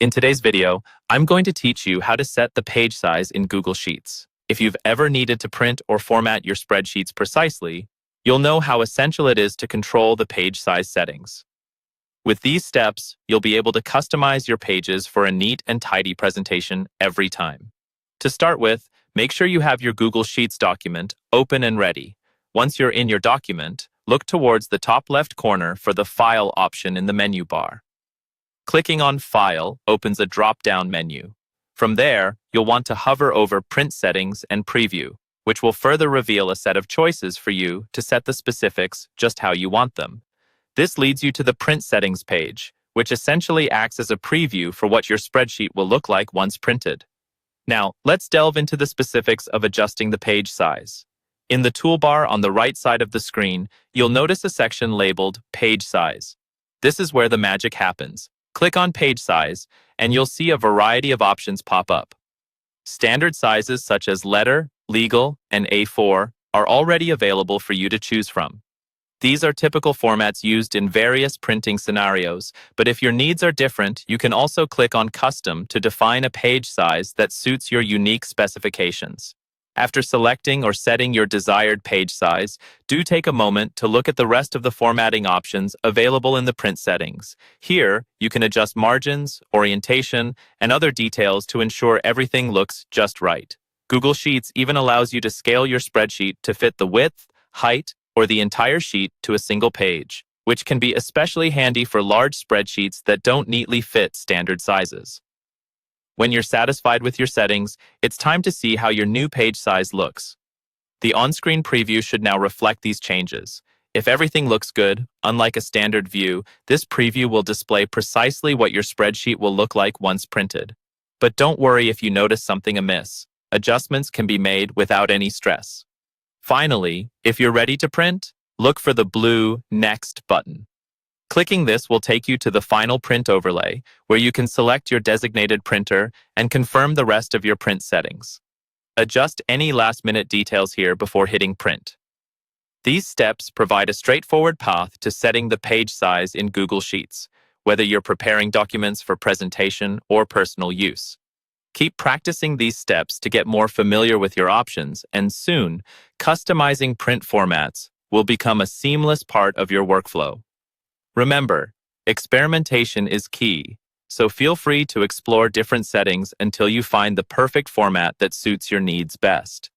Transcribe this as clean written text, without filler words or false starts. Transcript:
In today's video, I'm going to teach you how to set the page size in Google Sheets. If you've ever needed to print or format your spreadsheets precisely, you'll know how essential it is to control the page size settings. With these steps, you'll be able to customize your pages for a neat and tidy presentation every time. To start with, make sure you have your Google Sheets document open and ready. Once you're in your document, look towards the top left corner for the File option in the menu bar. Clicking on File opens a drop-down menu. From there, you'll want to hover over Print Settings and Preview, which will further reveal a set of choices for you to set the specifics just how you want them. This leads you to the Print Settings page, which essentially acts as a preview for what your spreadsheet will look like once printed. Now, let's delve into the specifics of adjusting the page size. In the toolbar on the right side of the screen, you'll notice a section labeled Page Size. This is where the magic happens. Click on Page Size, and you'll see a variety of options pop up. Standard sizes such as letter, legal, and A4 are already available for you to choose from. These are typical formats used in various printing scenarios, but if your needs are different, you can also click on Custom to define a page size that suits your unique specifications. After selecting or setting your desired page size, do take a moment to look at the rest of the formatting options available in the print settings. Here, you can adjust margins, orientation, and other details to ensure everything looks just right. Google Sheets even allows you to scale your spreadsheet to fit the width, height, or the entire sheet to a single page, which can be especially handy for large spreadsheets that don't neatly fit standard sizes. When you're satisfied with your settings, it's time to see how your new page size looks. The on-screen preview should now reflect these changes. If everything looks good, unlike a standard view, this preview will display precisely what your spreadsheet will look like once printed. But don't worry if you notice something amiss. Adjustments can be made without any stress. Finally, if you're ready to print, look for the blue Next button. Clicking this will take you to the final print overlay, where you can select your designated printer and confirm the rest of your print settings. Adjust any last-minute details here before hitting print. These steps provide a straightforward path to setting the page size in Google Sheets, whether you're preparing documents for presentation or personal use. Keep practicing these steps to get more familiar with your options, and soon, customizing print formats will become a seamless part of your workflow. Remember, experimentation is key, so feel free to explore different settings until you find the perfect format that suits your needs best.